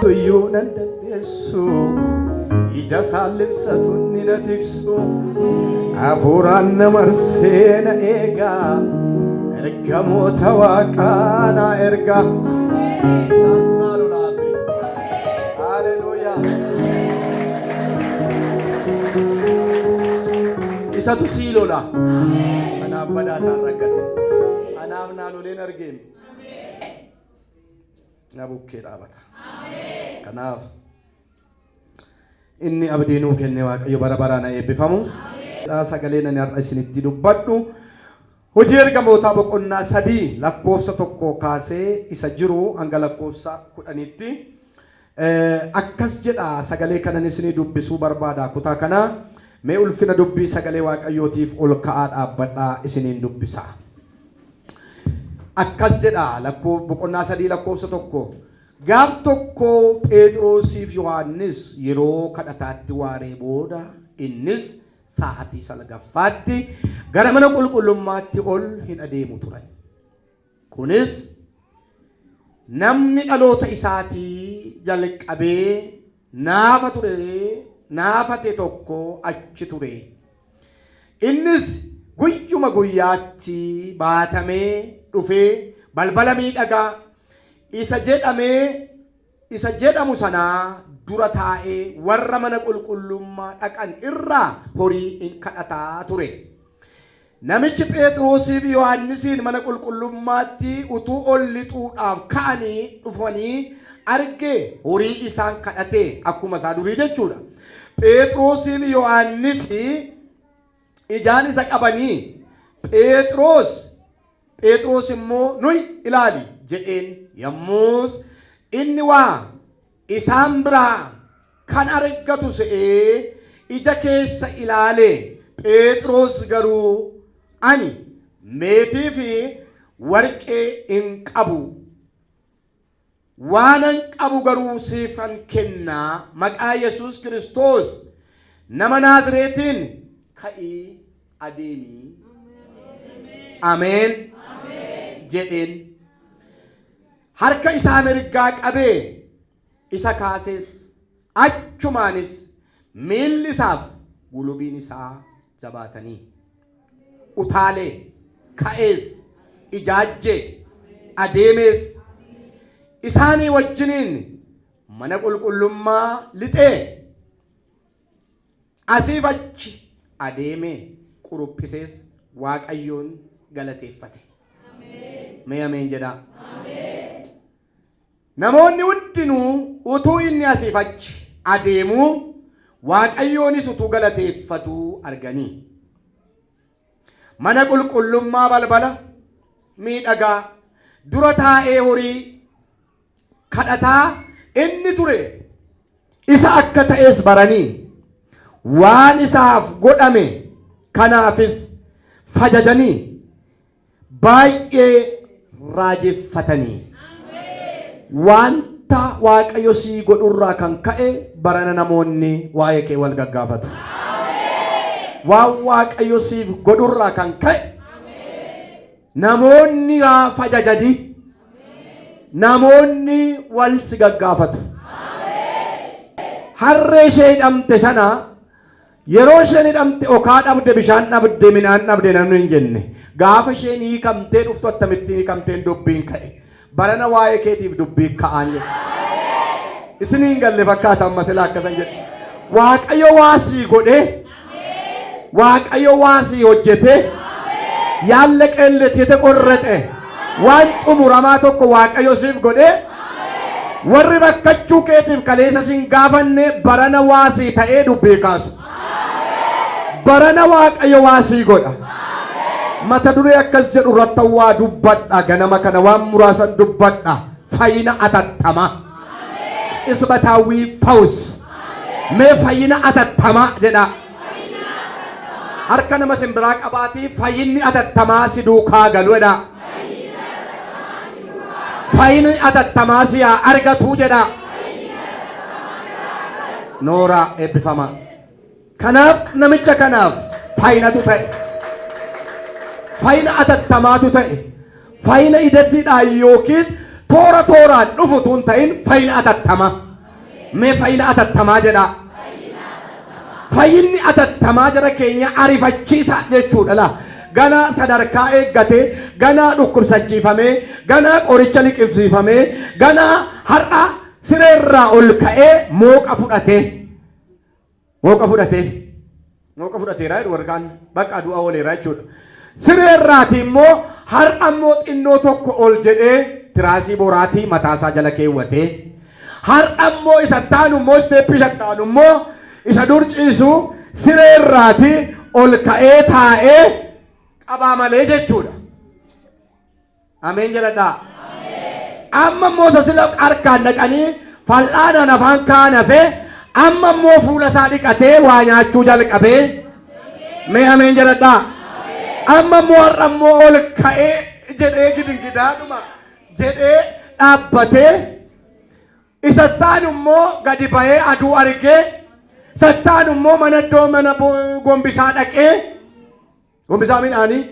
Tuyyunan dandeessu ija saallimsatuun ni na tiksu hafuuraan na marsee na eegaa ergamoota waaqaa na erga. Haleluuyaa. Isatu sii lola. Anaaf badhaasaan rakkate. Anaaf naannoleen argeen. Na bukkee dhaabata. Kanaaf inni abdii nuu kenne Waaqayyo bara baraan eebbifamu. Sagaleen ani har'a isinitti dubbadhu hojii ergamootaa boqonnaa 3 lakkoofsa 1 kaasee isa jiru hanga lakkoofsa 10tti akkas jedha. Sagalee kanan isinii dubbisuu barbaada. Kutaa kana mee ulfina dubbii sagalee Waaqayyootiif ol ka'aa dhaabbadhaa isiniin dubbisa. Akkas jedha boqonnaa 3 lakkoofsa 1. Gaaf tokko Phexrosiif Yohaannis yeroo kadhataatti waaree booda innis sa'aatii salgaffaatti gara mana qulqullummaatti ol hin adeemu turan. Kunis namni dhaloota isaatii jalqabee naafate tokko achi ture. Innis guyyuma guyyaatti baatamee dhufee balbala miidhagaa isa jedhamu sanaa dura taa'ee warra mana qulqullummaa dhaqan irraa horii kadhataa ture. Namichi Phexrosiif Yohaannisiin mana qulqullummaatti utuu ol lixuudhaaf ka'anii dhufanii argee horii isaan kadhatee akkuma isaa durii jechuudha. Phexrosiif Yohaannis ijaan isa qabanii Phexros immoo nuyi ilaali jedheen yommus inni waa isaan biraa kan argatu se'ee ija keessa ilaale. Phexros garuu ani meetii fi warqee hin qabu, waanan qabu garuu siifan kennaa maqaa Yesuus Kiristoos nama Naazreetiin ka'ii adeemii. Ameen jedheen. Harka isaa mirgaa qabee isa kaases achumaanis miilli isaaf gulubiin isaa jabaatanii utaalee ka'ees ijaajjee adeemees isaanii wajjiniin mana qulqullummaa lixee asiif achi adeemee quruphisees Waaqayyoon galateeffate. Mee ameen jedhaa. Namoonni hundinuu utuu inni asiif achi adeemuu Waaqayyoonis utuu galateeffatu arganii mana qulqullummaa balbala miidhagaa dura taa'ee horii kadhataa inni ture isa akka ta'es baranii waan isaaf godhame kanaafis fajajanii baay'ee raajeffatanii. Wanta Waaqayyo sii godhurraa kan ka'e barana namoonni waa'ee kee wal gaggaafatu. Waan Waaqayyo siif godhurraa kan ka'e namoonni fajajanii namoonni wal si gaggaafatu. Harree ishee hidhamte sana yeroo isheen hidhamte okaa dhabde, bishaan dhabde, midhaan dhabde namni hin jenne. Gaafa isheen hiikamtee dhuftu akkamittiin hiikamteen dubbiin ka'e. Barana waa'ee keetiif dubbii ka'aan jedhe. Isiniin galle fakkaata amma sila akkasan jedhe. Waaqayyo waasii godhe, Waaqayyo waasii hojjete, yaalle qeelletite qorrete waan xumuramaa tokko Waaqayyo siif godhe. Warri rakkachuu keetiif kaleessa sin gaafanne barana waasii ta'ee dubbii kaasu. Barana Waaqayyo waasii godha. Mata duree akkas jedhu irratti waa dubbadha. Ganama kana waan muraasan dubbadha. Fayyina atattamaa. Isbataawwii fawus. Mee fayyina atattamaa jedha. Harka nama simbiraa qabaatii fayyinni atattamaa si duukaa galu jedha. Fayyinni atattamaa si haa argatu jedha. Noora eebbifama. Kanaaf namicha kanaaf fayyinatu ta'e. Fayyina atattamaatu ta'e. Fayyina idatiidhaan yookiis toora tooraan dhufu tun ta'in fayyina atattamaa. Mee fayyina atattamaa jedha. Fayyinni atattamaa jara keenya ariifachiisa jechuudha la. Gana sadarkaa eeggate, gana dhukkubsachiifamee, gana qoricha liqimsiifamee, gana har'a sireerraa ol ka'ee mooqa fudhateera warqaan bakka du'a ooleera jechuudha. Sireerraati immoo har'a immoo xinnoo tokko ol jedhee tiraasii boraatii mataasaa jala keewwatee, har'a immoo isa taanu immoo isteeppii shattaanu immoo isa dur ciisu sireerraati ol ka'ee taa'ee qabaa malee jechuudha. Ameen jedhadhaa. Amma immoo sasila harkaan dhaqanii fal'aanaan afaan kaan hafee amma immoo fuula isaa dhiqatee waa nyaachuu jalqabee. Mee ameen jedhadhaa. Amma immoo har'a immoo ol ka'ee jedhee gidingidaadhuma jedhee dhaabbatee isa taanu immoo gadi ba'ee aduu argee isa taanu immoo mana gombisaa dhaqee gombisaa midhaanii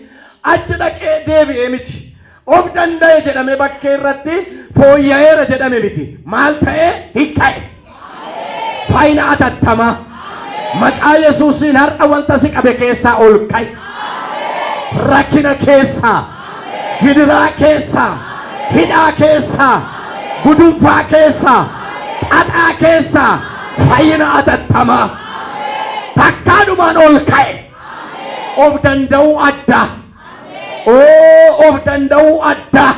achi dhaqee deebi'ee miti. Of danda'e jedhame bakkee irratti fooyya'eera jedhame miti. Maal ta'ee hin ka'e. Fayyina atattamaa. Maqaa Yesuusiin har'a wanta si qabe keessaa ol ka'i. Rakkina keessaa, gidiraa keessaa, hidhaa keessaa, gudunfaa keessaa, xaxaa keessaa fayyina atattamaa. Takkaadhumaan ol ka'e. Of danda'uu addaa. Of danda'uu addaa.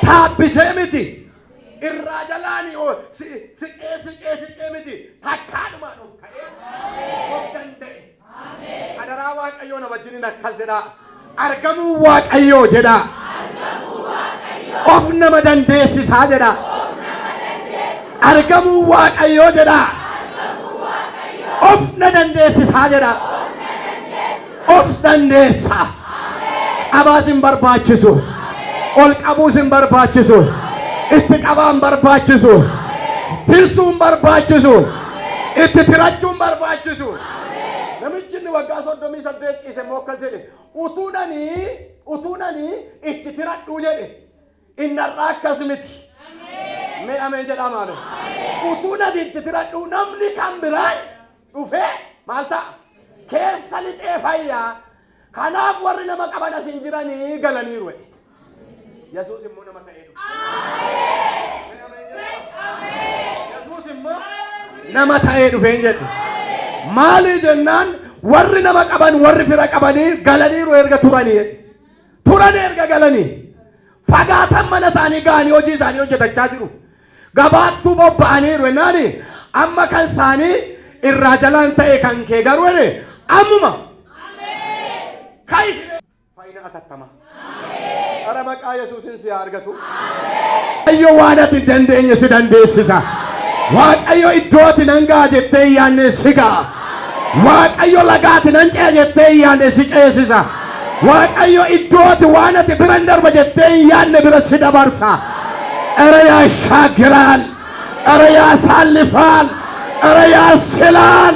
Taabbisee miti. Irraa jalaani siqee miti. Takkaadhumaan ol ka'ee. Of danda'e. Adaraa Waaqayyoo na wajjin akkas jedhaa. Argamuu Waaqayyoo jedhaa. Of nama dandeessisaa jedhaa. Argamuu Waaqayyoo jedhaa. Of na dandeessisaa jedhaa. Of dandeessaa. Qabaas hin barbaachisu. Ol qabuus hin barbaachisu. Itti qabaa hin barbaachisu. Tirsuu hin barbaachisu. Itti tirachuu hin barbaachisu. Namichi inni waggaa 38 ciise immoo akkas jedhe. Utuunanii itti tiradhuu jedhe. Innarraa akkas miti. Mee ameen jedhaa maalo. Utuunanii itti tiradhuu namni kan biraan dhufee maal ta'a? Keessa lixee fayyaa. Kanaaf warri nama qaban asin jiranii galaniiru. Yesuus immoo nama ta'ee dhufe. Yesuus immoo nama ta'ee dhufeen jedhe. Maali jennaan warri nama qaban warri fira qabanii galaniiru erga turanii. Turan erga galanii. Fagaatan mana isaanii ga'anii hojii isaanii hojjetachaa jiru. Gabaattuu bobba'aniiru ennaani amma kan isaanii irraa jalaan ta'e kan kee garuu ammuma. Fayyina atattamaa. Ara maqaa Yesuusin si argatu. Waaqayyo waan ati hin dandeenye si dandeessisa. Waaqayyo iddoo ati nan ga'a jettee yaanne si ga'a. Waaqayyo lagaa ati nan ce'a jettee yaanne si ceesisa. Waaqayyo iddoo ati waan ati bira hin darba jettee yaanne bira si dabarsa. Era ያሻግራል። era ያሳልፋል። era ያስላል።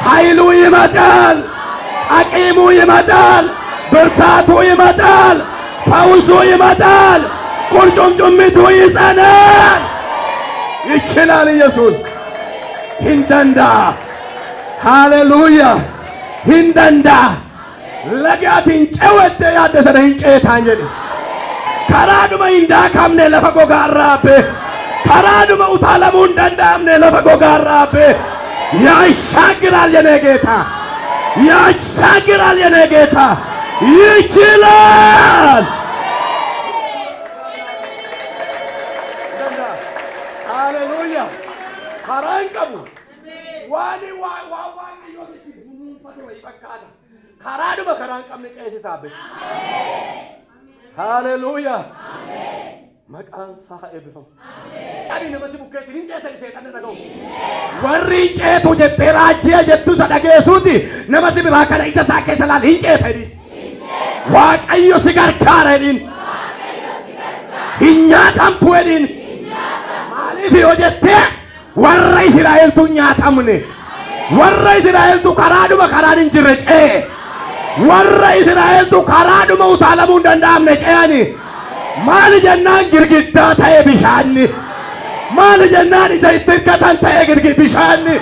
ኃይሉ ይመጣል። አቂሙ ይመጣል። ብርታቱ ይመጣል። ፈውሱ ይመጣል። ቁርጭምጭሚቱ ይጸናል። ይችላል ኢየሱስ። ሂንደንዳ ሃሌሉያ ሂንደንዳ ለጋቲን ጨወደ ያደሰደ ሂንጨታኝ ከራዱመ እንዳካምነ ለፈጎጋራበ ከራዱመ ኡታለሙ እንደንዳምነ ለፈጎጋራበ ያሻግራል የኔ ጌታ ያሻግራል የኔ ጌታ ይችላል። ሃሌሉያ ካራንቀቡ ዋኒ ዋዋኒ ዮቲ ቡኑን ፈቶ ይበቃዳ ካራዱመ ካራንቀምነ ጨይሲሳበ ሃሌሉያ መቃን ሳኤብፈም አቢ ነመሲ ቡከቲ እንጨተ ሰይጣን ነገው ወሪ እንጨቱ ጀተራጀ ጀቱ ሰደገሱቲ ነመሲ ብራከለ ኢተሳከ ሰላል እንጨተዲ ዋቀዮ ሲጋርካረዲን ሂኛታም ፑዲን ማሊፍ ወጀተ ወራ እስራኤል ቱኛታምነ ወራ እስራኤል ቱ ካራዱመ ካራዲን ጅረጨ ወራ እስራኤል ቱ ካራዱመ ኡታለሙ እንደንዳምነ ጨያኒ ማል ጀናን ግርግዳ ታየ ቢሻኒ maal jennaan isa ittiin katan ta'e girgi bishaanni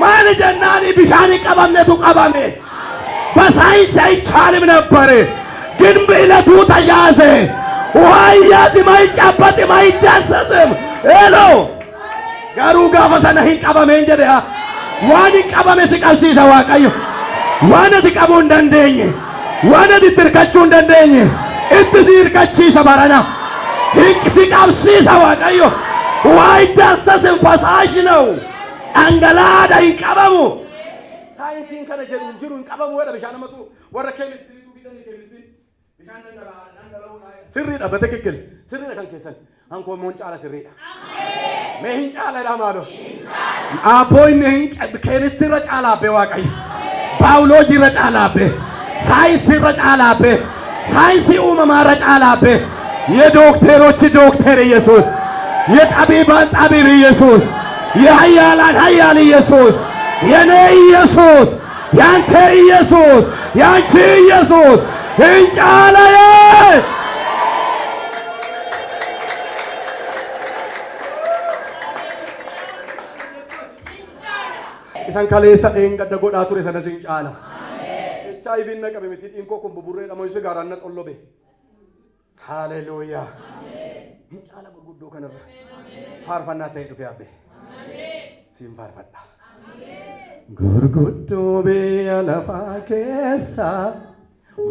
maal jennaan bishaan qabamnetu qabame በሳይንስ አይቻልም ነበር ግን በዕለቱ ተያዘ ውሃ አያዝም አይጨበጥም አይዳሰስም ሄሎ ጋሩ ጋፈ ሰነ ሂንቀበሜ እንጀደ ዋን ቀበሜ ሲቀብሲሰ ዋቀዮ ዋን ትቀቡ እንደንደኝ ዋን ትርከቹ እንደንደኝ እትሲርከቺሰ ባራና ሂንቅ ሲቀብሲሰ ዋቀዮ ውሃ አይዳሰስም ፈሳሽ ነው አንገላዳ ሂንቀበሙ ሳይንሲን ከነ ጀሩን ጅሩን ቀበሙ ወደ ብሻነ መጡ ወረ ኬሚስትሪ ቱ ቢደን ኬሚስትሪ ብሻነ እንደላው ስሪዳ በትክክል ስሪዳ ከንከሰን አንኮ ሞንጫላ ስሪዳ መህን ጫላ ዳማሎ አቦይ ነህን ኬሚስትሪ ረጫላቤ ዋቀይ ባዮሎጂ ረጫላቤ ሳይንስ ረጫላቤ ሳይንስ ኡመማ ረጫላቤ የዶክተሮች ዶክተር ኢየሱስ የጠቢባን ጠቢብ ኢየሱስ የኃያላን ኃያል ኢየሱስ የኔ ኢየሱስ ያንተ ኢየሱስ ያንቺ ኢየሱስ እንጫላዬ isan kaleessa gadda godhaa ture sana sin caala HIV naqabe miti dhinkoo kun buburree dhamoyse gaaranna xollobe haleluuyaa hin caala gurguddoo kanarra faarfannaa ta'e dhufe abbe siin faarfadha gurguddoo biyya lafaa keessa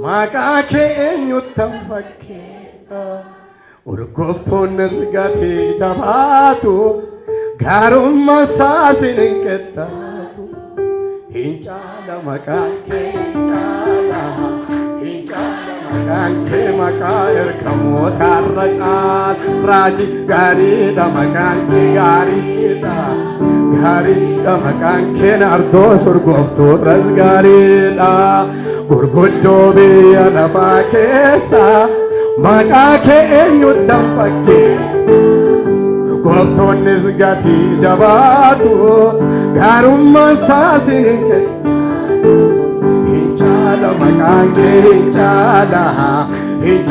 maqaa kee eenyuttan fakkeessa urgooftoonni rigatee jabaatu gaarummaan saasin hin qexxaatu hin caala maqaan kee hin caala maqaan kee maqaa ergamootarra caala raajii gaariidha maqaan kee gaariidha gaariidha maqaan kee naardoos urgooftuurras gaariidha gurguddoo biyya lafaa keessa maqaa kee eenyuttan fakkeessa urgooftoonnis gatii jabaatu gaarummaan saasin hin qexxaatu hin caala maqaan kee hin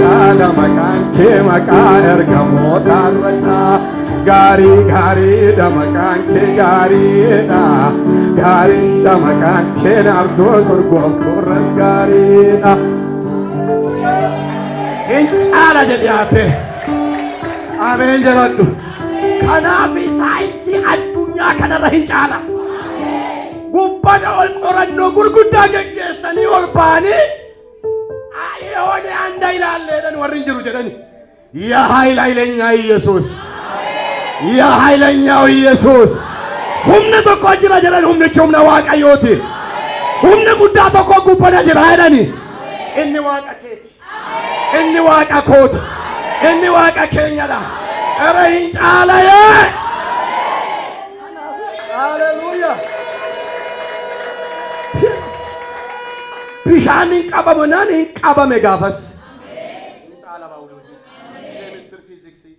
caala maqaan kee maqaa ergamootarra caala gaarii gaariidha maqaan kee gaariidha maqaan kee naardoos urgooftuurras gaariidha hin caala jedhe abbe ameen jedhadhu kanaaf saayinsii addunyaa kanarra hin caala gubbana ol qorannoo gurguddaa geggeessanii ol baanii የሆነ አንድ ኃይል አለ ደን ወርን ጅሩ ጀደኒ ያ ኃይል ኃይለኛ ኢየሱስ ያ ኃይለኛው ኢየሱስ ሁምነ ተቆ ጅራ ጀደን ሁምነ ቾምና ዋቀዮቲ ሁምነ ጉዳ ተቆ ጉበና ጅራ አይደኒ እኒ ዋቀ ኬቲ እኒ ዋቀ ኮት እኒ ዋቀ ኬኛዳ ኧረ ይንጫላዬ ሃሌሉያ bishaaniin qabamanaan hin qabame gaafas hin caala baawuloojii keemistiri fiiziksii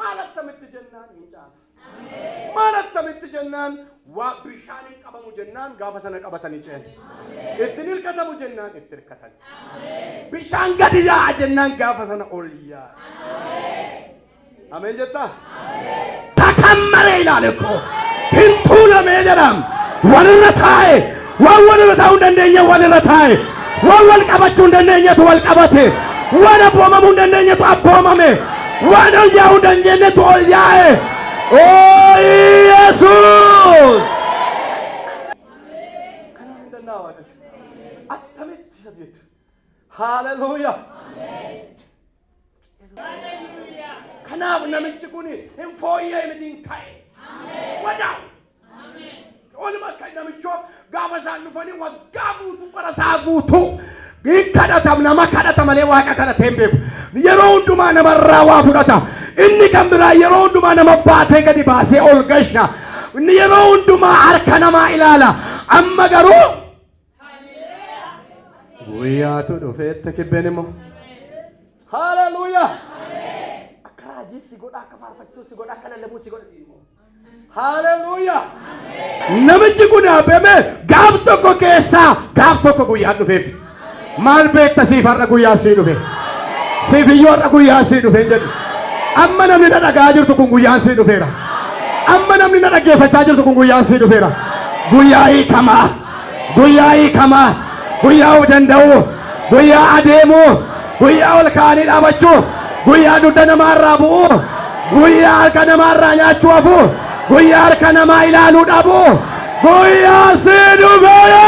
maal attamitti jennaan hin caala maal attamitti jennaan waa bishaaniin qabamu jennaan gaafa sana qabatanii ceen ittiin hirkatamu jennaan itti hirkatan bishaan gadi yaa'a jennaan gaafa sana ol yaa'a ameen jettaa takammaree ilaale koo hin tuulamee jedham walirra taa'e waan walirra taa'uu dandeenya walirra taa'e waan wal qabachuu hin dandeenyetu wal qabate waan abboomamuu hin dandeenyetu abboomame waan ol yaa'uu hin dandeenyetu ol yaa'e oo Yesuus kanaaf hin danda'aa attamitti isa jettu haleluuyaa kanaaf namichi kun hin fooyyee miti hin ka'e wadaa olma kan namicho gaafa isaan dhufanii waggaa guutuu barasaa guutuu kadhatam nama kadhata malee waaqa kadhate hin beeku yeroo hundumaa namarraa waa fudhata inni kan biraa yeroo hundumaa nama baatee gadi baasee ol gasha inni yeroo hundumaa harka namaa ilaala amma garuu guyyaatu dhufeetti kibbeen immoo haleluuyaa akka raajii si godha akka faarfachuu si godha akka lallabuu si godha haleluuyaa namichi kun abeme gaaf tokko keessaa gaaf tokko guyyaa dhufeef maal beekta siif har'a guyyaa sii dhufe siif iyyoo har'a guyyaa sii dhufe jedhu Amma namni na dhagaa jirtu kun guyyaan sii dhufeera. Amma namni na dhaggeeffachaa jirtu kun guyyaan sii dhufeera. Guyyaa hiikamaa, guyyaa hiikamaa, guyyaa of danda'uu, guyyaa adeemuu, guyyaa ol kaanii dhaabachuu, guyyaa dugda namaarraa bu'uu, guyyaa harka namaarraa nyaachuu hafuu, guyyaa harka namaa ilaaluu dhabuu, guyyaa sii dhufeera.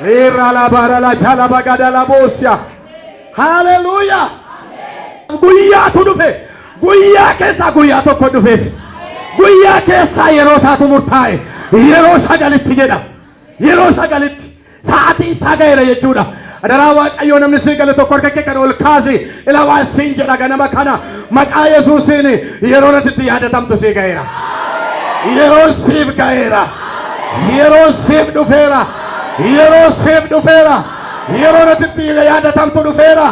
Lira la bara la chala bagada la bosia. Hallelujah. Guyyaa tu dhufe. Guyyaa keessa guyyaa tokko dhufeef. Guyyaa keessa yeroo isaatu murtaa'e. Yeroo sagalitti jedha. Yeroo sagalitti. Sa'aatii isaa ga'eera jechuudha. Adaraa Waaqayyoo namni sii gale tokko harka kee kan ol kaasi. Ilaa waan siin jedha ganama kana. Maqaa Yesuusiin yeroo natti yaadatamtu sii ga'eera. Yeroo siif ga'eera. Yeroo siif dhufeera. Yeroo siif dhufeera. Yeroo natti yaadatamtu dhufeera.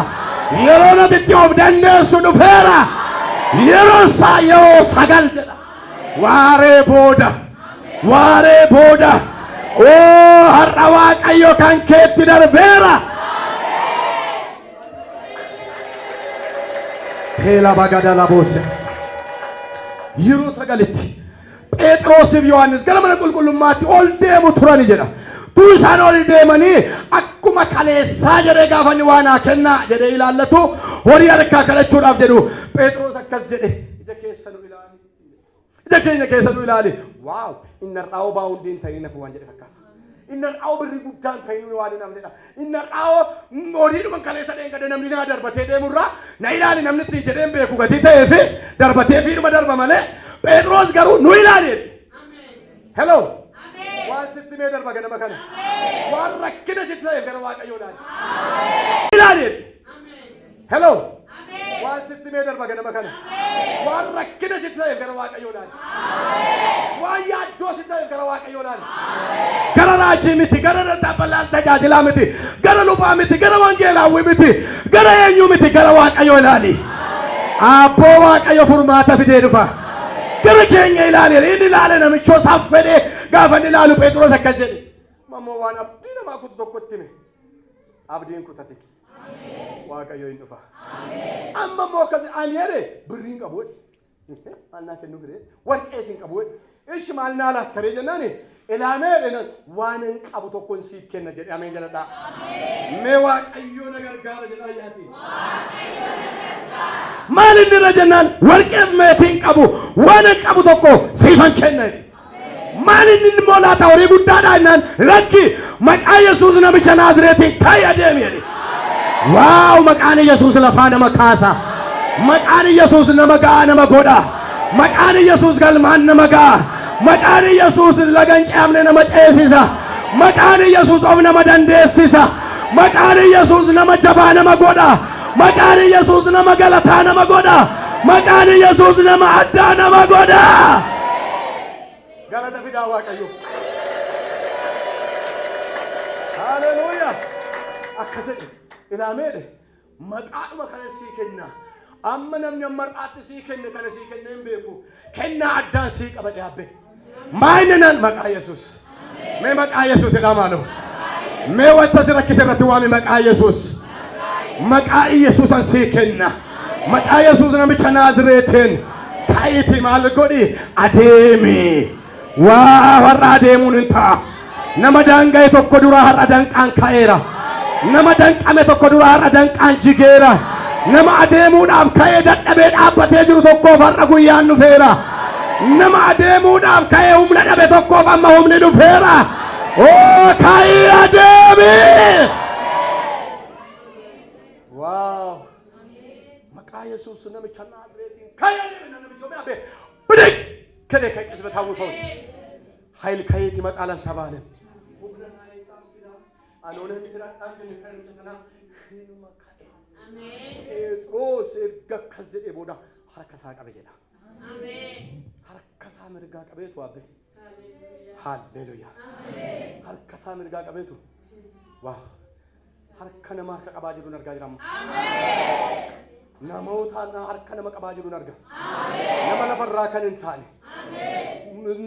Yeroo natti of dandeessu dhufeera. Yeroo isaa yeroo sagal jedha. Waaree booda. Waaree booda. Oo har'a Waaqayyo kan keetti darbeera. Heela bagada la boose. Yeroo sagalitti Phexrosiif Yohaannis gara mana qulqullummaatti ol deemu turani jedha. Tuusaan ol deemanii akkuma kaleessaa jedhee gaafanni waan haa kennaa jedhee ilaallatu horii harkaa kadhachuudhaaf jedhu Phexros akkas jedhe ija keessa nu ilaali. Ija keenya keessa nu ilaali. Waaw inni har'aa obaa hundiin ta'ee nafu waan jedhe fakkaata. Inni har'aa birrii guddaan ta'ee waan hin amneedha. Inni har'aa horiidhuma kaleessa dheengadee namni naa darbatee deemurraa na ilaali namni itti jedheen beeku gatii ta'ee fi darbatee fiidhuma darba malee Phexros garuu nu ilaali. Hello. Waan sitti mee darba ganama kana. Waan rakkina sitti ta'eef gara Waaqayyoo ilaali. Ilaali. Hello. Waan sitti mee darba ganama kana. Waan rakkina sitti ta'eef gara Waaqayyoo ilaali. Waan yaaddoo sitti ta'eef gara Waaqayyoo ilaali. Gara raajii miti, gara dadhabbalaan tajaajilaa miti, gara lubaa miti, gara wangeelaawwii miti, gara eenyuu miti, gara Waaqayyoo ilaali. Abboo Waaqayyo furmaata fidee dhufa. Gara keenya ilaali. Inni ilaale namichoo isaaf fedhee gaafa inni ilaalu Phexros akkas jedhe. Mammoo waan abdii namaa kutu tokkotti hime. Abdiin kutate. Waaqayyo hin dhufa. Amma immoo akkas ani jedhe birriin qabu. Maal naa kennu biree warqee siin qabu. Ishi maal naa laattaree jennaani ilaamee jedhan waan hin qabu tokkoon siif kenna jedhe ameen jedhadhaa. Mee Waaqayyo na gargaara jedhaa yaati. Maal inni irra jennaan warqeef meetiin qabu waan hin qabu tokko siifan kenna. Maal inni immoo laata horii guddaadhaa jennaan lakki maqaa Yesuus namicha Naazreetiin ka'ii adeemi jedhe. Waaw maqaan Yesuus lafaa nama kaasa. Maqaan Yesuus nama ga'a nama godha. Maqaan Yesuus galmaan nama ga'a. Maqaan Yesuus lagan caamne nama ceesisa. Maqaan Yesuus of nama dandeessisa. Maqaan Yesuus nama jabaa nama godha. Maqaan Yesuus nama galataa nama godha. Maqaan Yesuus nama addaa nama godha. Galata fidaa Waaqayyo. Hallelujah. Akkasii ilaameedhe maqaadhuma kana sii kenna. Amma namni mar'aatti sii kenne kana sii kenne hin beeku. Kennaa addaan sii qaba dhaabbe. Maayinan maqaa Yesuus. Mee maqaa Yesuus jedhamaano. Mee wanta si rakkise irratti waami maqaa Yesuus. Maqaa Yesuusan sii kenna. Maqaa Yesuus namicha Naazreetiin ka'iiti maal godhi adeemi. Waa har'a adeemuun hin ta'a. Nama daanga'e tokko dura har'a danqaan ka'eera. Nama danqame tokko dura har'a danqaan jigeera. Nama adeemuudhaaf ka'ee dadhabee dhaabbatee jiru tokkoof har'a guyyaan dhufeera. Nama adeemuudhaaf ka'ee humna dhabe tokkoof amma humni dhufeera. Oo ka'ii adeemi. Waaw. Maqaa Yesuus namicha Naazreetiin ka'ii adeemi namicha be'abe. Bidik kede kan qisbatawu ፈውስ ኃይል ከየት ይመጣል ተባለ። አኖነን ትራታን ከንተሰና ሽኑ መካደ አሜን ጴጥሮስ እርገከዘ ቦዳ ሐረከሳ ቀበጀዳ አሜን ሐረከሳ ምርጋ ቀበቱ አበ ሃሌሉያ አሜን ሐረከሳ ምርጋ ቀበቱ ዋው ሐረከነ ማርከ ቀባጅሉ ነርጋ ጅራም አሜን ናሞታና ሐረከነ መቀባጅሉ ነርጋ አሜን ነመለፈራ ከንንታኔ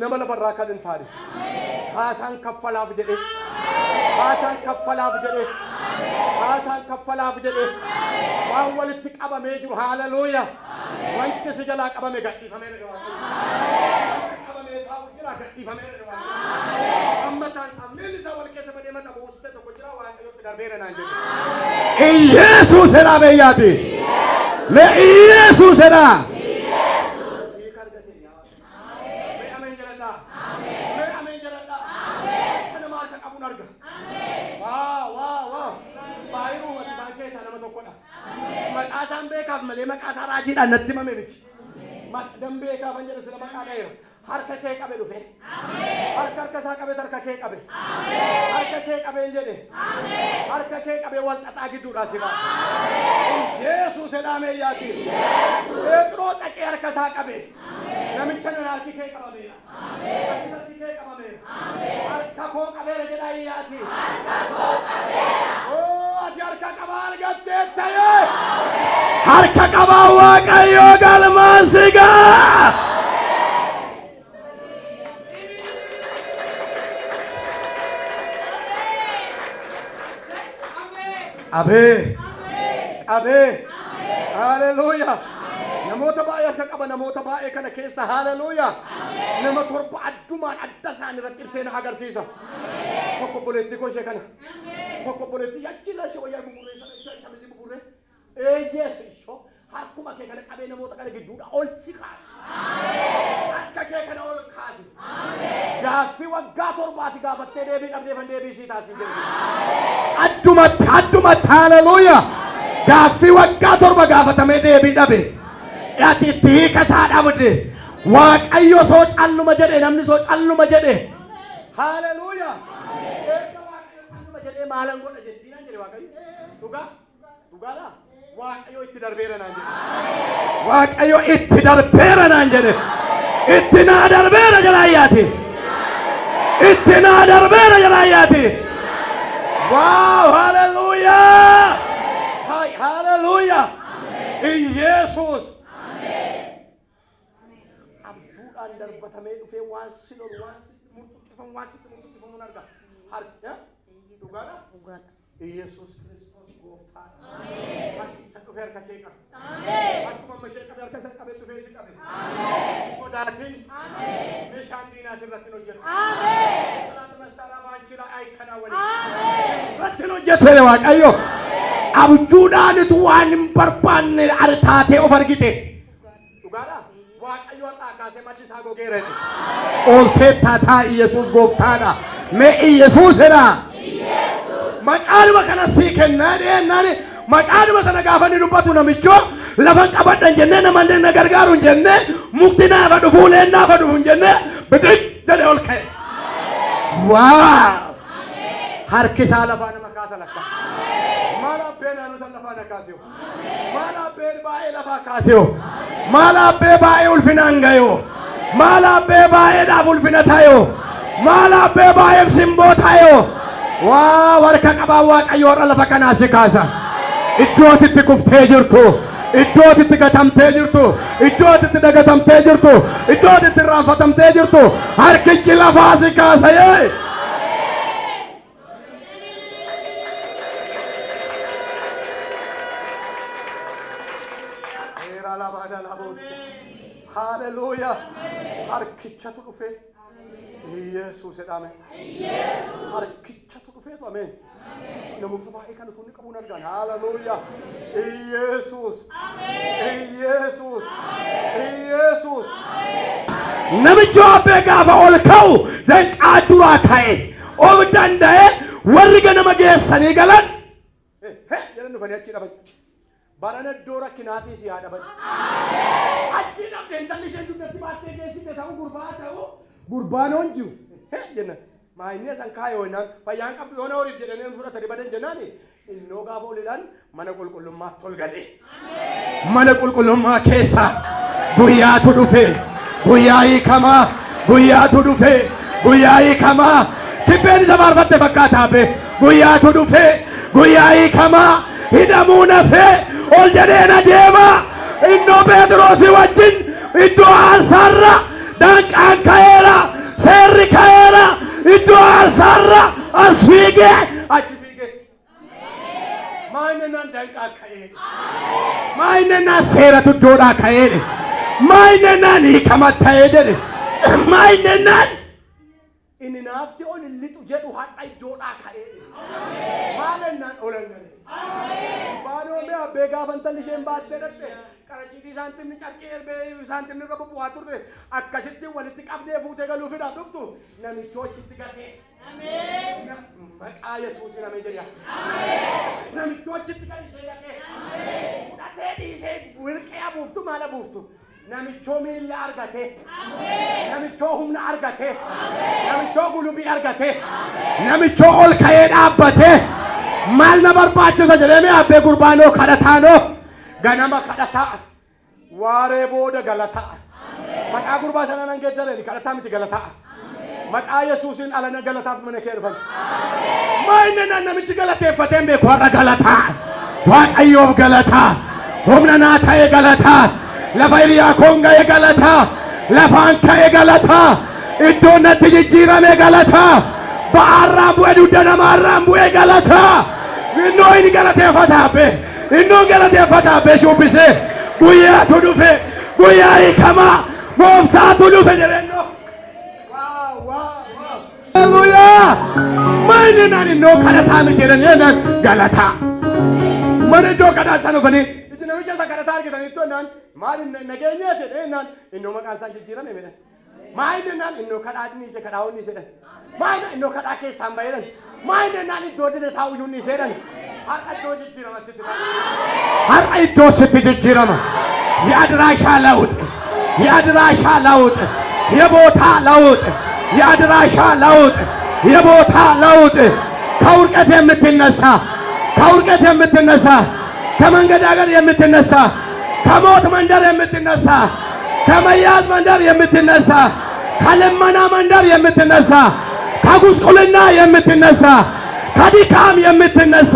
nama lafa irraa kan hin taane haasaan kaffalaaf jedhe haasaan kaffalaaf jedhe Kaasaan kaffalaaf jedhe waan walitti qabamee jiru haleluuya. Wanti si jalaa qabame gadhiifamee dha Waaqayyo. Qabamee taa'u jira gadhiifamee dha Waaqayyo. Amma taan sammeen isa wal keessa badee mata buustee tokko jira Waaqayyotti darbeera naan jedhe. Iyyesuus jedha beeyyaati. Me Iyyesuus jedha. Maqaasaan beekaaf malee maqaasaa raajiidhaan natti himame miti. Maqdam beekaaf an jedhe sila maqaa ga'eera. Harka kee qabe dhufe. Harka isaa qabe harka kee qabe. Harka kee qabeen jedhe. Harka kee qabee wal xaxaa gidduudhaa si baasa. Yesuus jedhamee yaati. Pheexroo dhaqee harka isaa qabe. Namicha nan harki kee qabameera. Harki kee qabameera. Harka koo qabeera jedhaa yaati. Harka qabaa argattee ta'ee harka qabaa Waaqayyoo galmaan si ga'a. Abee abee haleluuyaa. Namoota baay'ee harka qaba namoota baay'ee kana keessa haleluuyaa. Nama torba addumaan adda isaanii irratti ibsee na agarsiisa. Tokko boleetti koo ishee kana. Tokko boleetti yaachila ishee wayyaa gugurree shamizii gugurree. Yeesu ishoo harkuma kee kana qabee namoota kana gidduudha ol si kaasi. Harka kee kana ol kaasi. Gaaffii waggaa torbaati gaafattee deebii dhabdee fan deebii sii taasii jedhe. Addumatti haleluuyaa. Gaaffii waggaa torba gaafatamee deebii dhabe. Ati itti hiika isaa dhabde. Waaqayyo soo calluma jedhe namni soo calluma jedhe. Haleluuyaa. Maalan godha jettiin jedhe Waaqayyo. Dhugaadhaa? Waaqayyo itti darbeera naan jedhe. Waaqayyo itti darbeera naan jedhe. Itti naa darbeera jalaayyaati. Itti naa darbeera jalaayyaati. Waaw haleluuyaa. Haleluuyaa. Iyyesuus. Abduudhaan darbatamee dhufee waan si lolu waan sitti murtuqqifamu waan sitti murtuqqifamu arga. Harka. Dhugaadhaa? Iyyesuus Kiristoos gooftaadha. Harkicha dhufee harka kee qabe. Akkuma amma ishee qabe harka isaa qabee dhufee si qabe. Sodaatiin meeshaan diinaa sirratti hin hojjetu. Masaaraa baanchiraa ayikkanaa waliin. Rashin hojjetu Waaqayyo. Abjuudhaanitu waan hin barbaanne taatee of argite. Dhugaadhaa? Waaqayyo har'aa kaasee maddi isaa gogeera. Ooltee taataa Iyyesuus gooftaadha. Mee Iyyesuus jedhaa. Maqaanuma kana sii kennaa dhiyeennaani maqaanuma sana gaafa ni dubbatu namichoo lafan qabadhan jennee namanne na gargaaru hin jennee mukti naafa dhufuu leen naafa dhufu hin jennee bidik jedhee ol ka'e. Waaw! Harki isaa lafaa nama kaasa lakka. Maal abbeen naannoo san lafaa na kaasee? Maal abbeen baay'ee lafaa kaasee? Maal abbee baay'ee ulfinaan gayoo? Maal abbee baay'eedhaaf ulfina tayoo? Maal abbee baay'eef simboo tayoo? Waa warka qabaa Waaqayyo irra lafa kanaa si kaasa. Iddootitti kuftee jirtu, iddootitti gatamtee jirtu, iddootitti dagatamtee jirtu, iddootitti irraanfatamtee jirtu harkichi lafaa si kaasa yee. Haleluuyaa. Harkichatu dhufee. Iyyesuus jedhame. Harkichatu dhufeetu ameen. Namoota baay'ee kan utuu qabuun argan. Haleluuyaa. Iyyesuus. Iyyesuus. Iyyesuus. Namichi abbee gaafa ol ka'u danqaa duraa ka'e. Of danda'ee warri ganama geessanii galan. Jedhan dhufanii achi dhaban. Barana iddoo rakkinaatii si haa dhaban. Achi dhabdee intalli isheen dubbatti baattee geessite ta'uu gurbaa ta'uu. Gurbaan honjiu. Jenna. Maayinee san kaayoo naan fayyaan qabdu yoona horiif jedhanii fudhatanii badan jennaani. Innoo gaafa oliidhaan mana qulqullummaa tol galee. Mana qulqullummaa keessa guyyaatu dhufe. Guyyaa hiikamaa. Guyyaatu dhufe. Guyyaa hiikamaa. Tibbeen isa faarfatte fakkaataa be. Guyyaatu dhufe. Guyyaa hiikamaa. Hidhamuu nafee ol jedheen adeema. Innoo Pheexroosii wajjin iddoo aarsaarra danqaan ka'eera. Seerri ka'eera. Iddoo aarsaarra as fiigee achi fiigee. Mainennan danqaa ka'ee. Mainennan seera tuddoodhaa ka'ee. Mainennan hiikama ta'ee jedhe. Mainennan inni naafti ol lixu jedhu har'a iddoodhaa ka'ee. Mainennan olan galee. Baanoo mee abbee gaafan talli isheen baattee dhaqxe. Qarashii saantimni carqii erbee saantimni qabu bu'aa turre akkasitti walitti qabdee fuutee galuufidhaaf dhuftu namichi achitti gatee. Maqaa Yesuusiin ameen jedhaa. Namichi achitti kan ishee gatee. Fudhatee dhiisee wirqee abuuftu maal abuuftu? Namichoo miilla argatee. Namichoo humna argatee. Namichoo gulubii argatee. Namichoo ol ka'ee dhaabbatee. Maal na barbaachisa jedhee abbee gurbaanoo kadhataanoo. Ganama kadhataa waaree booda galataa maqaa gurbaa sana nan geeddareen kadhataa miti galataa maqaa Yesuusiin alana galataaf mana kee dhufan maayinnan namichi galateeffateen beeku har'a galataa waaqayyoof galataa humna naa ta'e galataa lafa hiriyaa koon ga'e galataa lafaan ka'e galataa iddoon natti jijjiirame galataa ba'aarraan bu'e dudda namaarraan bu'e galataa innoo inni galateeffataa bee innoo galateeffataa bee shubbisee guyyaatu dhufe guyyaa hiikamaa gooftaatu dhufe jedhennoo Hallelujah! Mainennan innoo kadhataa miti jedhanii galataa mana iddoo kadhachaa dhufanii itti namicha isa kadhataa argitanii ittoo naan maal nageenyaa jedheenaan innoo maqaan isaa jijjiirame jedhan mainennan innoo kadhaatni isa kadhaa'onni jedhan mainennan innoo kadhaa keessaan baay'eedhan mainennan iddoo dide taa'uyyuun iseedhan har'a iddoo jijjiirama sitti har'a iddoo sitti jijjiirama የአድራሻ ለውጥ የአድራሻ ለውጥ የቦታ ለውጥ የአድራሻ ለውጥ የቦታ ለውጥ ከውርቀት የምትነሳ ከውርቀት የምትነሳ ከመንገዳገር የምትነሳ ከሞት መንደር የምትነሳ ከመያዝ መንደር የምትነሳ ከልመና መንደር የምትነሳ ከጉስቁልና የምትነሳ ከድካም የምትነሳ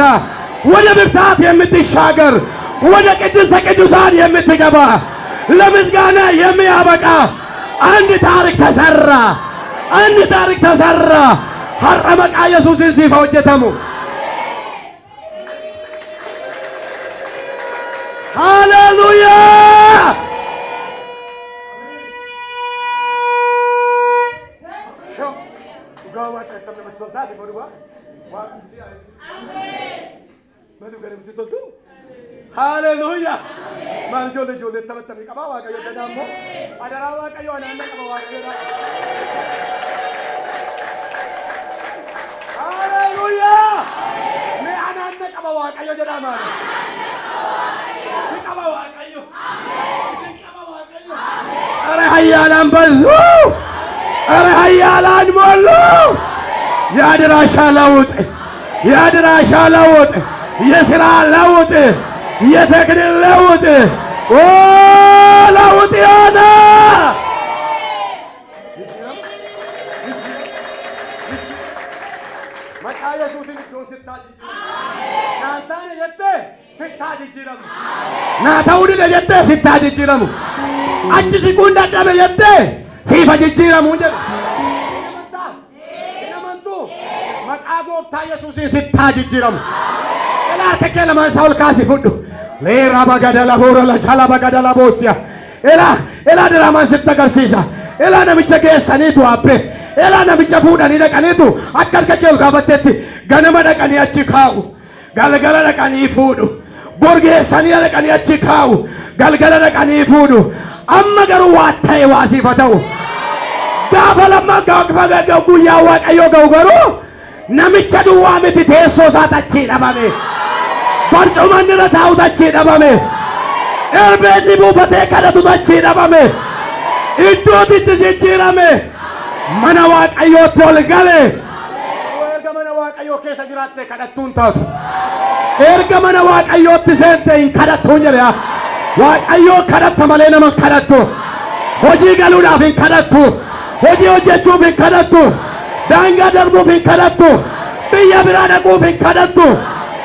ወደ ብርታት የምትሻገር ወደ ቅድስተ ቅዱሳን የምትገባ ለምስጋና የሚያበቃ አንድ ታሪክ ተሰራ አንድ ታሪክ ተሰራ ሀረ መቃ ኢየሱስን ሲፋ ሆጀተሙ ሃሌሉያ Hallelujah. Maal ijoollee taphatanii qaba waaqayyo jedhaa immoo adaraa waaqayyo anaanna qaba waaqayyo. Hallelujah. Mee anaanna qaba waaqayyo jedhaa maal? Ni qaba waaqayyo. Isin qaba waaqayyo. ኧረ ኃያላን በዙ። ኧረ ኃያላን ሞሉ። የአድራሻ ለውጥ የአድራሻ ለውጥ የሥራ ለውጥ የቴክኒክ ለውጥ ለውጥ የሆነ መቃ ኢየሱስን ኢዶን ናታን የጀቴ ሲታጅጅረሙ ናታውን የጀቴ ሲታጅጅረሙ አቺ ሲቁን ዳዳበ የጀቴ ሲፈጅጅረሙ ጀ ኢነመንቱ መቃ ጎፍታ ኢየሱስን ሲታጅጅረሙ Elaate kelaman saul kasi fudu. Leera bagadala bora la chala bagadala bosia. Ela diraman sitta garsiisa. Ela namicha geessaniitu abbe. Ela namicha fuudhanii dhaqaniitu akka harka gaafattetti ganama dhaqanii achi kaa'u. Galgala dhaqanii fuudhu. Borgeessanii dhaqanii achi kaa'u. Galgala dhaqanii fuudhu. Amma garuu waa ta'e waasiifa ta'u. Gaafa lammaa guyyaa waaqayyoo ga'u garuu namicha duwwaa miti teessoo isaa tachii dhabame. Barcumaan irra taa'u tachii dhabame. Erbeenni buufatee kadhatu tachii dhabame. Iddootitti jijjiirame. Mana waaqayyootti ol gale. Erga mana waaqayyoo keessa jiraatte kadhattuun taatu. Erga mana waaqayyootti seente hin kadhattuun jedhe. Waaqayyoo kadhatta malee nama kadhattu. Hojii galuudhaaf hin kadhattu. Hojii hojjechuuf hin kadhattu. Daangaa darbuuf hin kadhattu. Biyya biraa dhaquuf hin kadhattu.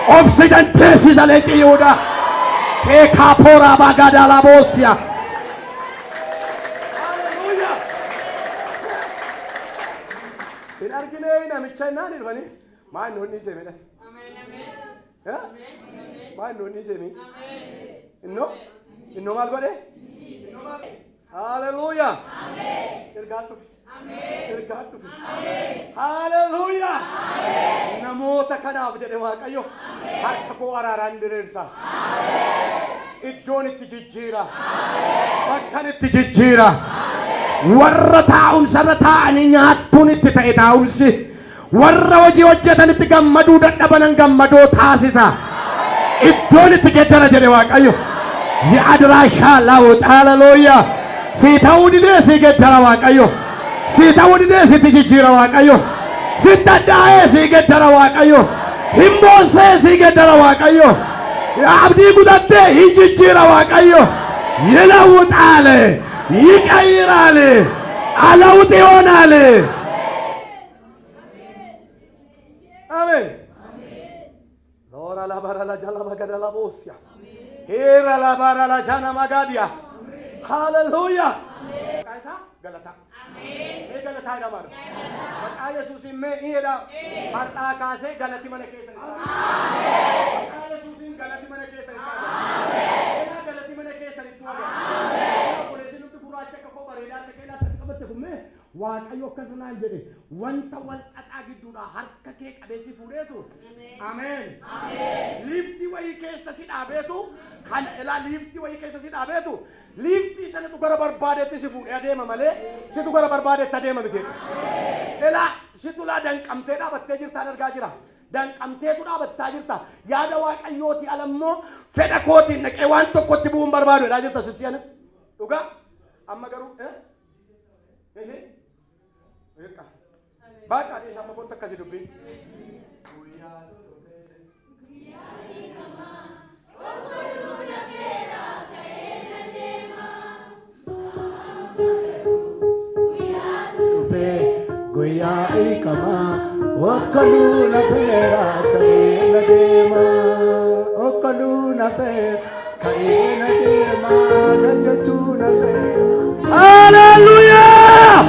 Obsidan teessisa leenci Yihuudaa. Keekaa pooraa baagadaa laboosiya. Hallelujah. Hin arginee namicha innaan dhufanii maan inni isee midhan. Maal nuuni semi? Inno maal godhe? Haleluuyaa. Ergaan dhufe. Ergaan dhufe. Haleluuyaa. Namoota kanaaf jedhe Waaqayyo harka koo araaraan diriirsa. Iddoon itti jijjiira. Bakkan itti jijjiira. Warra taa'umsarra taa'anii nyaattuun itti ta'e taa'umsi. Warra hojii hojjetan itti gammaduu dadhabanan gammadoo taasisa. Iddoon itti geddara jedhe Waaqayyo. Yaadraashaa laawut. Haleluuyaa. Si ta'uu didee si geddara Waaqayyo. Si ta'uu didee si jijjiira Waaqayyo. Si dadhaa'ee si geddara Waaqayyo. Himboonsee si geddara Waaqayyo. Abdii gudattee hin jijjiira Waaqayyo. ይለውጣል፣ ይቀይራል፣ አለውጥ ይሆናል። አሜን። ሎራ ላባራ ላጃላ ማጋዳላ ቦስያ ሄራ ላባራ ላጃና ማጋዲያ ሃሌሉያ። ካይሳ ገለታ አሜን። ገለታ ይዳማር በቃ ኢየሱስ ሜ ይሄዳ ማርጣ ካሴ ገለቲ መነ ከሰ አሜን። በቃ ኢየሱስ ገለቲ መነ ከሰ አሜን። ገለቲ መነ ከሰ አሜን። ፖሊስን ትጉራቸ ከኮ በሬዳ ተከላ ተቀበተኩሜ Waaqayyo akkasumaan jedhe wanta wal xaxaa gidduudha harka kee qabeessi fuudheetu ameen liiftii wayii keessa si dhaabeetu kan ilaa liiftii wayii keessa si dhaabeetu liiftii sanatu gara barbaadeetti si fuudhee adeema malee situ gara barbaadeetti adeema miti ilaa situ laa danqamtee dhaabattee jirtaan argaa jira danqamteetu dhaabattaa jirta yaada Waaqayyooti alammoo fedha kootiin naqee waan tokkotti bu'uun barbaadu jedhaa jirta sissiyana dhugaa amma garuu Baca dia sama kontak kasih dupi. Goya ikama, okaluna pera kaina dema, okaluna pera kaina dema, najatuna pera. Hallelujah!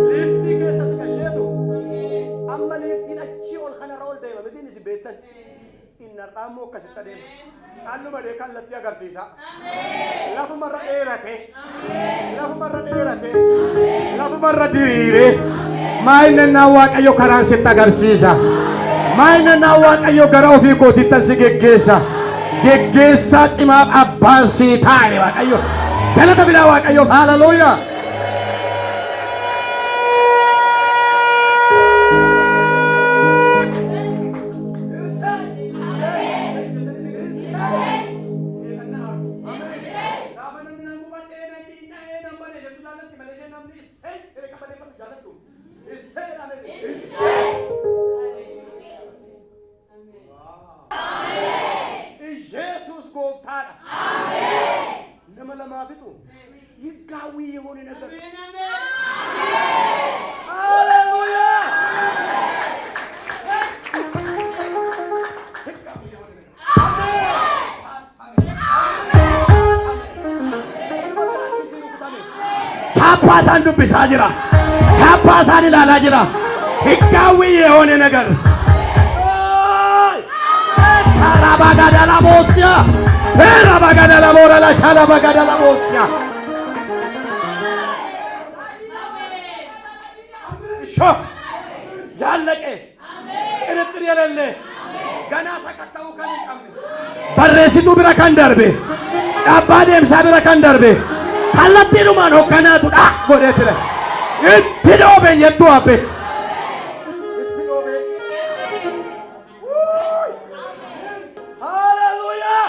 Lifti keessa si kasheetu amma liftiin achi ol kanarra ol deema miti si beektan innarraa immoo akkasitti adeema caaluma dee kallattii agarsiisa lafumarra dheerate lafumarra diriire maayinnaa Waaqayyo karaan sitti agarsiisa maayinnaa Waaqayyo gara ofii kootittan si geggeessaa cimaaf abbaan sii taa'e Waaqayyo galata biraa Waaqayyo haleluuyaa. Kapasan dubbisaa jira kapasan ilaalaa jira hikkaawii የሆነ ነገር Rabagada bosia rabagada la bora la shala bagada la bosia sho jallaqe irtir yelelle gana sakataw kan iqamne barresitu bira kan darbe dabba deemsa bira kan darbe kallattiinumaan hokkanaatu dha godheetire itti dhoobe yettu abbe itti dhoobe haleluuyaa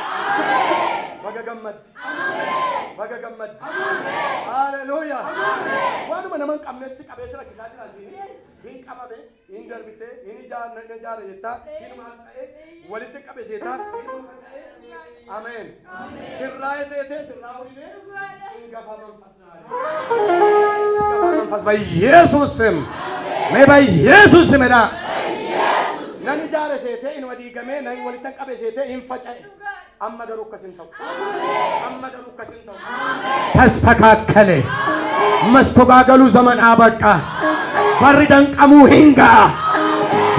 baga gammad haleluuyaa waanuma naman qabneessi qabeessa rakkisaa jiraati hin qabame hin darbite hin ijaara jettaa hin maanqa'e walitti qabeseetaa hin maanqa'e አሜን ስራዬ ዘቴ ስራው ይኔ እንገፋ መንፈስ በኢየሱስ ስም በኢየሱስ ስም ዳ ነን ጃረ ዘቴ ኢን ወዲ ገሜ ነን ወልተ ቀበ ዘቴ ኢንፈጨ አመገሩ ከስንተው ተስተካከለ መስተጋገሉ ዘመን አበቃ በር ደንቀሙ ሂንጋ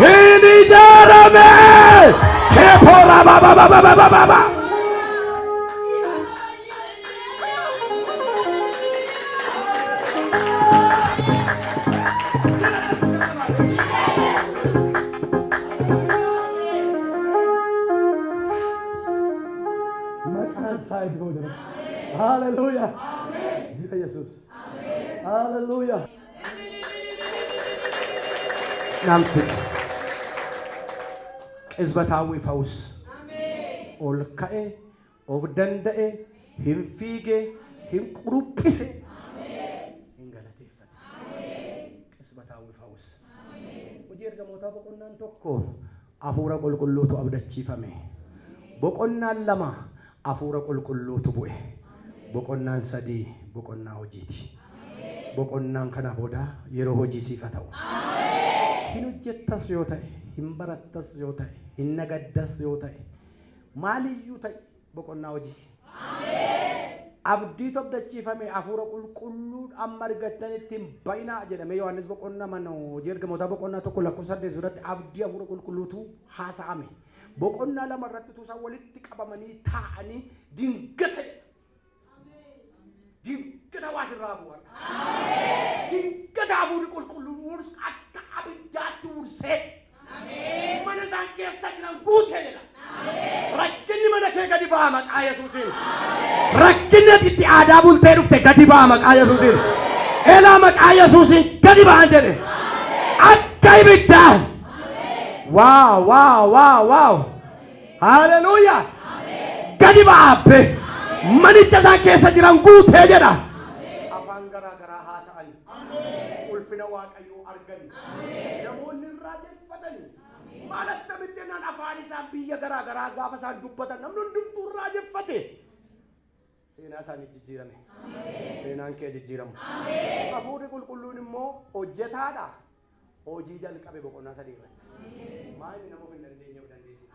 hin ijaarame. Kepora baba. Hallelujah. Jika Yesus. Hallelujah. Nampi. Isbatawi faus. Ol kae, of dandae, him fige, him kurupise. Ingalatifat. Isbatawi faus. Ujir gamota bokonnan tokko. Afura qulqulluutu abdachiifame. Boqonnaan lama afura qulqulluutu bu'e. Boqonnaan sadii boqonnaa hojiiti. Boqonnaan kana booda yeroo hojii siif haa ta'u. Hin hojjettas yoo ta'e, hin barattas yoo ta'e, hin nagaddas yoo ta'e, maaliyyuu ta'e boqonnaa hojiiti. Abdii abdachiifame afura qulqulluu amma argattanitti hin bayinaa jedhame Yohaannis boqonnaa mana hojii ergamootaa boqonnaa tokko lakkoofsa 8 irratti abdii afura qulqulluutu haasa'ame. Boqonnaa lama irratti tuusaa walitti qabamanii taa'anii dingata wasirraa bu'an. Dingata afurri qulqulluun akka abiddaatti ursee mana isaan keessa jiran guutee jedha. Rakkinni mana kee gadi ba'a maqaa Yesuusiin. Rakkinni itti aadaa bultee dhufte gadi ba'a maqaa Yesuusiin. Elaa maqaa Yesuusiin gadi ba'an jedhe. Akka ibiddaa. Wow. Hallelujah. Gadi ba'abbe. Manicha isaan keessa jiran guutee jedha. Afaan garaa haasa'an. Ulfina Waaqayyoo argan. Namoonni irraa jeffatan. Maal akkamitti naan afaan isaan biyya garaa gaafa isaan dubbatan namni hundumtuu irraa jeffate. Seenaa isaanii jijjiirame. Seenaan kee jijjiiramu. Hafuurri qulqulluun immoo hojjetaadha. Hojii jalqabe boqonnaa 3 irratti. Maali nama hin dandeenye dandeessi.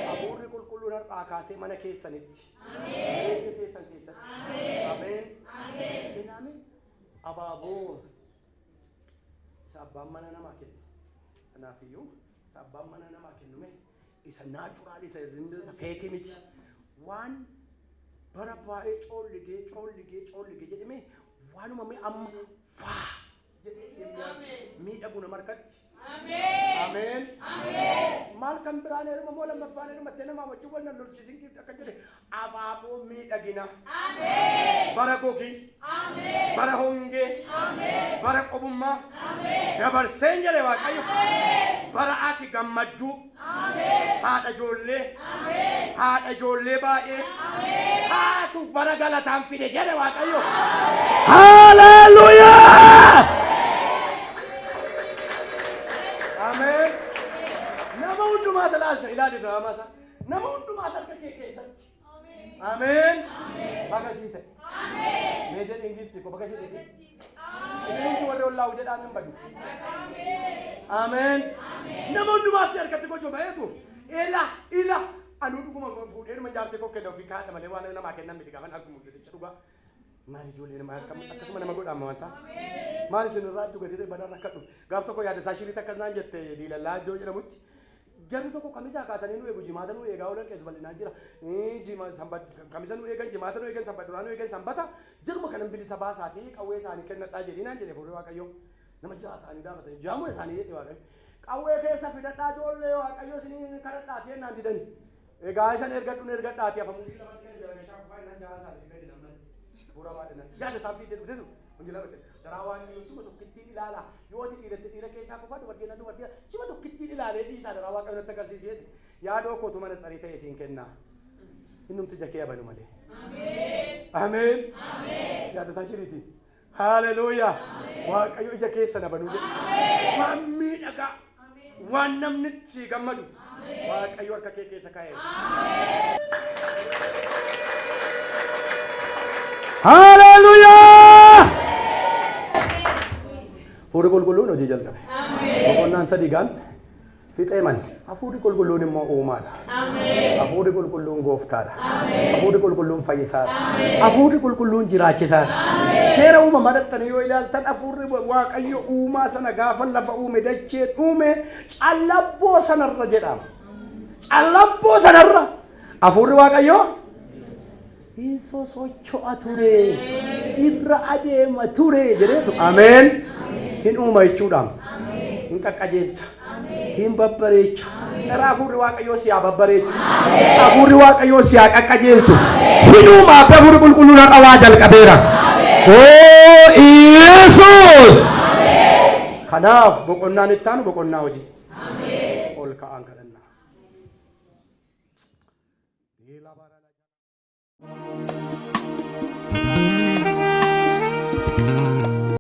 Hafuurri qulqulluun har'aa kaasee mana keessanitti. Ameen. Ameen. Abaaboo. Sabbaan mana namaa kennu. Kanaafiyyuu sabbaan mana namaa kennume isa naachuraal isa feekii miti. Waan bara baay'ee coolligee jedhame waanuma amma faa jedhee miidhagu nama harkatti. Ameen. Maal kan biraan heeruma moo lammaffaan heeruma ta'e nama wajjin wal nan lolchiisin kiifti akka jedhe abaaboo miidhagina. Bara gogii. Bara hongee. Bara qobummaa. Dabarseen jedhe Waaqayyo. Bara ati gammadduu. Haadha ijoollee baay'ee. Haatu bara galataan fide jedhe Waaqayyo. Hallelujah. Amen. Nama hundumaa talaasna ilaali diraamasa. Nama hundumaa harka kee keessatti. Amen. Bagasii ta'e. Meejan ingilifti ko bagasii ta'e. Isin warri ollaa jedhaan hin badu. Amen. Nama hundumaa si harkatti gochuu baay'eetu. Ila anuu dhuguma fuudheeruma jaartee koo kenna ofii kaadha malee waan namaa kennan miti qaban akkuma mul'aticha dhugaa. Maali ijoollee nama akkasuma nama godhaan mawansa. Maali isin irraa itti gadee badaan rakkadhu. Gaaf tokko yaada isaa shiriitti akkasnaan jette diilallaa iddoo jedhamutti. Jarri tokko kamisaa kaasanii nu eegu jimaata nu eegaa oolan keessa bal'inaan jira. Kamisa nu eegan jimaata nu eegan sanbata duraan nu eegan sanbata. Jaruma kanan bilisa baasaatii qawwee isaanii kennadhaa jedhinaan jedhe fuudhee Waaqayyo. Nama ja'a ta'anii dhaabatanii jaamuu isaanii jedhe Waaqayyo. Qawwee keessa fidadhaa ijoollee Waaqayyo isin kadhadhaati jennaan didani. Egaa isan ergadhaati afamuu si lamatti kan jalagashaa kufaa innan ja'a isaanii gadi namnatti. Buuramaadhaan yaada isaan fiidee dhufte sun hunjila batte daraa waan suma tokkittiin ilaala yoo dhiira keessaa kufa dubartiin suma tokkittiin ilaalee dhiisaa daraa waa qabatti agarsiiseeti yaadoo kootu mana tsarii ta'e isiin kennaa innumti jakee abanu malee. Ameen. Yaada isaan shiriitiin. Hallelujah. Waaqayyo ija keessa na banuu jedhe. Waan miidhagaa waan namni itti gammadu Waaqayyo harka kee keessa kaa'e. Hallelujah. Hafuurri qulqulluun hojii jalqabe. Boqonnaan 3 gaan fixee man. Hafuurri qulqulluun immoo uumaadha. Hafuurri qulqulluun gooftaadha. Hafuurri qulqulluun fayyisaadha. Hafuurri qulqulluun jiraachisaadha. Seera uuma madattanii yoo ilaaltan hafuurri Waaqayyo uumaa sana gaafa lafa uume dachee uume callabboo sanarra jedhama. Callabboo sanarra hafuurri Waaqayyo Iso socho'a ture irra adeema ture jedheetu ameen. Hin uuma jechuudhaan hin qaqqajeelcha hin babbareecha. Hafuurri Waaqayyo si haa babbareechu. Hafuurri Waaqayyo si haa qaqqajeelchu. Hin uuma abbaa hafuurri qulqulluun har'a waa jalqabeera. Yesus. Kanaaf boqonnaan itti aanu boqonnaa hojii. Ol ka'aan kadhannaa.